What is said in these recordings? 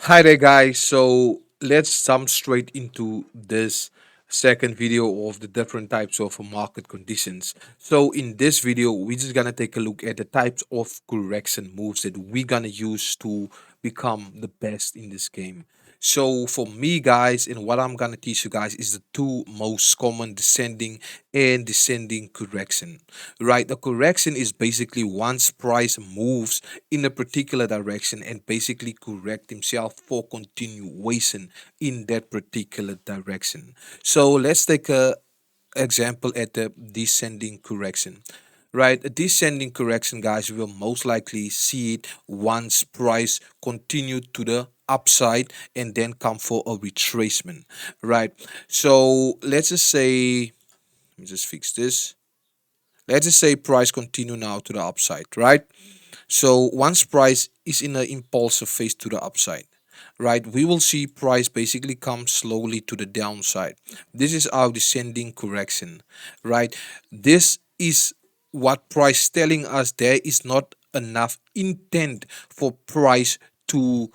Hi there, guys. So let's jump straight into this second video of the different types of market conditions. So in this video, we're just gonna take a look at the types of correction moves that we're gonna use to become the best in this game. So for me, guys, and what I'm gonna teach you guys is the two most common descending and descending correction. Right? The correction is basically once price moves in a particular direction and basically correct himself for continuation in that particular direction. So let's take a example at the descending correction. Right, a descending correction, guys, we will most likely see it once price continue to the upside and then come for a retracement. Right, so let's just say, let me just fix this. Let's just say price continue now to the upside, right? So once price is in an impulsive phase to the upside, right, we will see price basically come slowly to the downside. This is our descending correction, right? This is what price telling us there is not enough intent for price to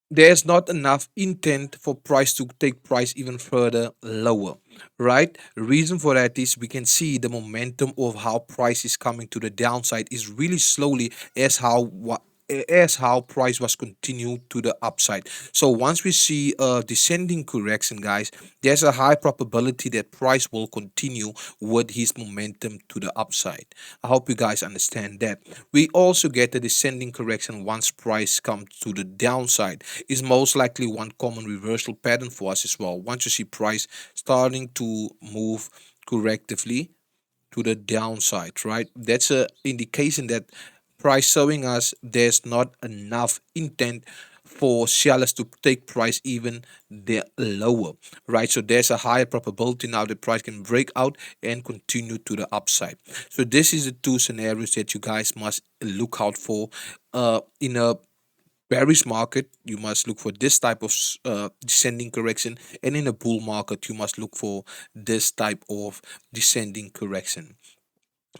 there's not enough intent for price to take price even further lower, right? Reason for that is we can see the momentum of how price is coming to the downside is really slowly as how price was continued to the upside. So once we see a descending correction, guys, there's a high probability that price will continue with his momentum to the upside. I hope you guys understand that. We also get a descending correction once price comes to the downside is most likely one common reversal pattern for us as well. Once you see price starting to move correctively to the downside, right? That's a indication that price showing us there's not enough intent for sellers to take price even there lower, right? So there's a higher probability now that price can break out and continue to the upside. So this is the two scenarios that you guys must look out for in a bearish market. You must look for this type of descending correction, and in a bull market you must look for this type of descending correction.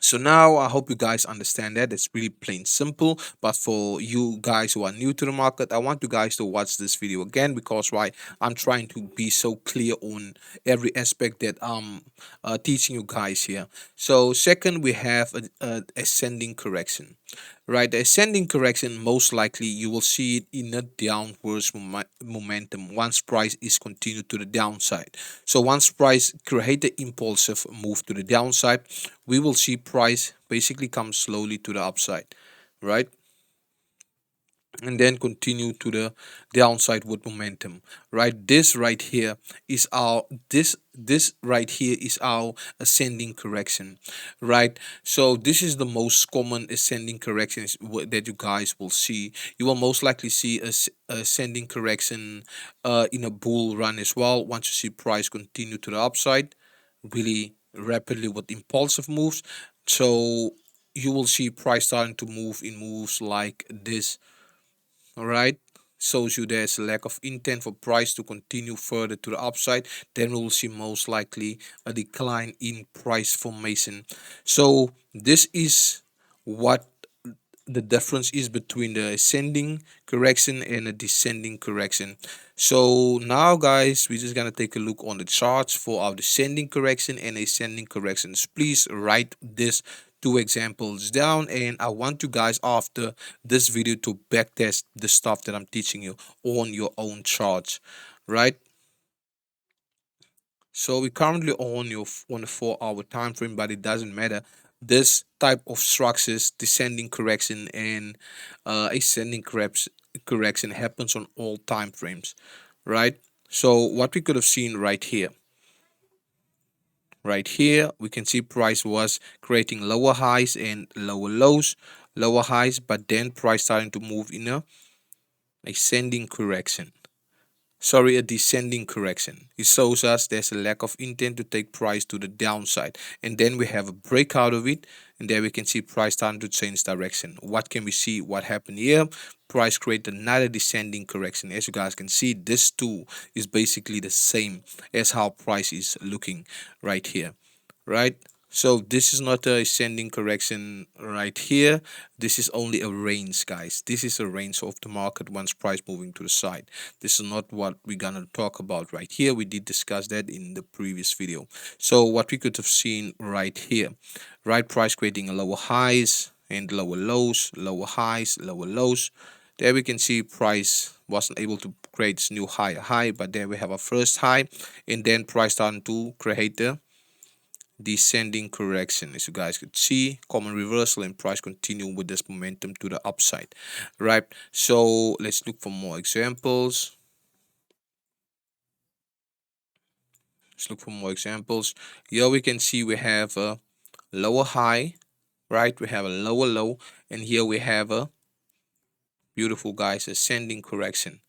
So now I hope you guys understand that. It's really plain simple. But for you guys who are new to the market, I want you guys to watch this video again because why, I'm trying to be so clear on every aspect that I'm teaching you guys here. So second, we have a ascending correction. Right, the ascending correction, most likely you will see it in a downwards momentum once price is continued to the downside. So once price create the impulsive move to the downside, we will see price basically come slowly to the upside, right? And then continue to the downside with momentum, right? This right here is our ascending correction, right? So this is the most common ascending corrections that you guys will see. You will most likely see a ascending correction in a bull run as well. Once you see price continue to the upside really rapidly with impulsive moves, so you will see price starting to move in moves like this. All right, shows you there's a lack of intent for price to continue further to the upside. Then we will see most likely a decline in price formation. So this is what the difference is between the ascending correction and a descending correction. So now, guys, we're just gonna take a look on the charts for our descending correction and ascending corrections. Please write this two examples down, and I want you guys after this video to backtest the stuff that I'm teaching you on your own charts, right? So we currently on a 4 hour time frame, but it doesn't matter. This type of structures, descending correction and ascending correction happens on all time frames, right? So what we could have seen right here, we can see price was creating lower highs and lower lows, lower highs, but then price starting to move in a ascending correction, sorry, a descending correction. It shows us there's a lack of intent to take price to the downside, and then we have a breakout of it, and there we can see price starting to change direction. What can we see? What happened here? Price create another descending correction. As you guys can see, this too is basically the same as how price is looking right here, right? So this is not a ascending correction right here. This is only a range, guys. This is a range of the market once price moving to the side. This is not what we're gonna talk about right here. We did discuss that in the previous video. So what we could have seen right here, right, price creating a lower highs and lower lows, lower highs, lower lows. There we can see price wasn't able to create this new higher high, but there we have a first high, and then price starting to create the descending correction. As you guys could see, common reversal and price continue with this momentum to the upside, right? So let's look for more examples. Here we can see we have a lower high, right? We have a lower low, and here we have a beautiful, guys, ascending correction,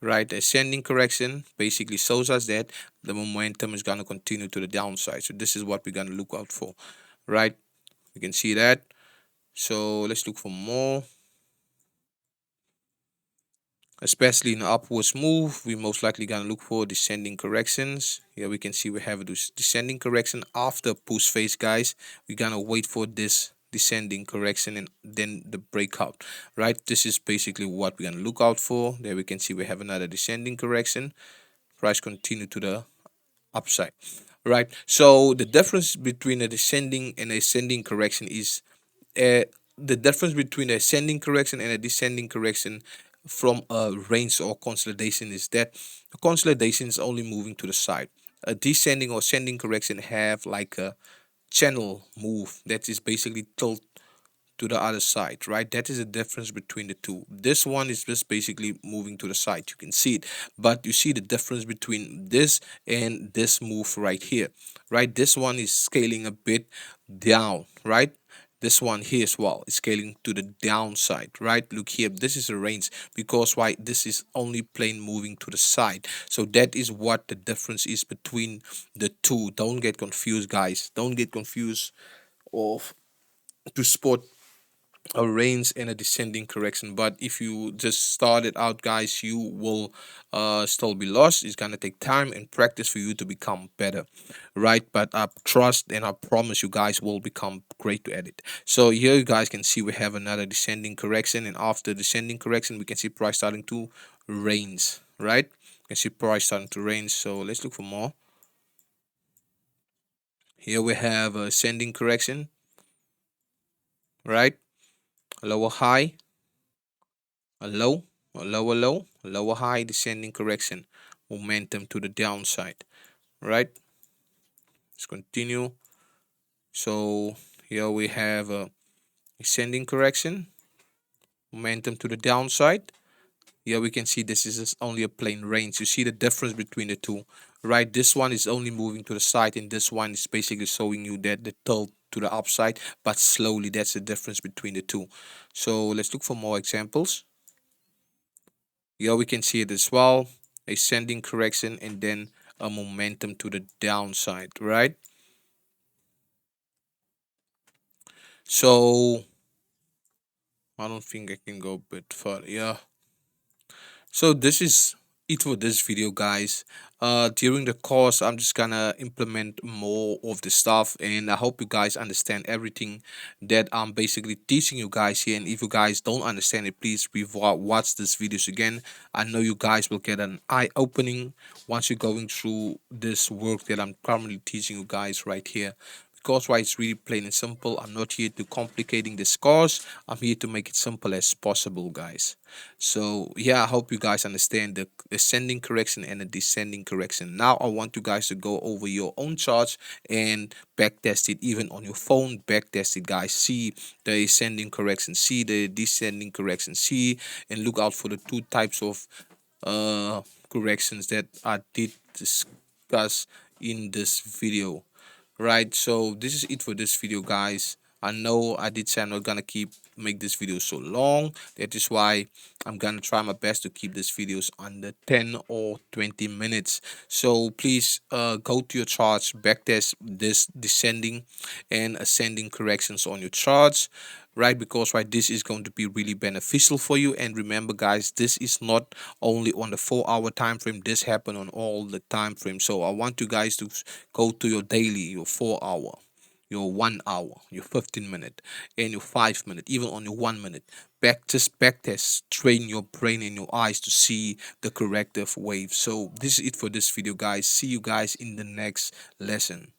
right? Ascending correction basically shows us that the momentum is going to continue to the downside. So this is what we're going to look out for, right? You can see that. So let's look for more. Especially in an upwards move, we most likely gonna look for descending corrections. Here we can see we have a descending correction after push phase, guys. We're gonna wait for this descending correction and then the breakout, right? This is basically what we're gonna look out for. There we can see we have another descending correction. Price continue to the upside, right? So the difference between a descending and ascending correction is the difference between a ascending correction and a descending correction from a range or consolidation is that a consolidation is only moving to the side. A descending or ascending correction have like a channel move that is basically tilt to the other side, right? That is the difference between the two. This one is just basically moving to the side. You can see it, but you see the difference between this and this move right here, right? This one is scaling a bit down, right? This one here as well is scaling to the downside, right? Look here, this is a range because why, this is only plain moving to the side. So that is what the difference is between the two. Don't get confused, guys. Don't get confused of to spot a range and a descending correction. But if you just start it out, guys, you will still be lost. It's gonna take time and practice for you to become better, right? But I trust and I promise you guys will become great at it. So here you guys can see we have another descending correction, and after descending correction we can see price starting to range, right? You can see price starting to range. So let's look for more. Here we have a ascending correction, right? A lower high, a low, a lower low, a lower high, descending correction, momentum to the downside, right? Let's continue. So here we have a ascending correction, momentum to the downside. Here we can see this is just only a plain range. You see the difference between the two, right? This one is only moving to the side, and this one is basically showing you that the tilt to the upside, but slowly. That's the difference between the two. So let's look for more examples. Here we can see it as well, ascending correction and then a momentum to the downside, right? So I don't think I can go a bit further. Yeah. So this is it for this video, guys. During the course I'm just gonna implement more of the stuff, and I hope you guys understand everything that I'm basically teaching you guys here. And if you guys don't understand it, please watch this videos again. I know you guys will get an eye-opening once you're going through this work that I'm currently teaching you guys right here, because why, it's really plain and simple. I'm not here to complicating this course. I'm here to make it simple as possible, guys. So yeah, I hope you guys understand the ascending correction and the descending correction. Now I want you guys to go over your own charts and back test it, even on your phone. Back test it, guys. See the ascending correction, see the descending correction, see and look out for the two types of corrections that I did discuss in this video, right? So this is it for this video, guys. I know I did say I'm not gonna make this video so long. That is why I'm gonna try my best to keep these videos under 10 or 20 minutes. So please go to your charts, backtest this descending and ascending corrections on your charts, right? Because right, this is going to be really beneficial for you. And remember, guys, this is not only on the 4-hour time frame. This happen on all the time frame. So I want you guys to go to your daily, your 4-hour, your 1 hour, your 15 minute, and your 5 minute, even on your 1 minute. Back test, train your brain and your eyes to see the corrective wave. So this is it for this video, guys. See you guys in the next lesson.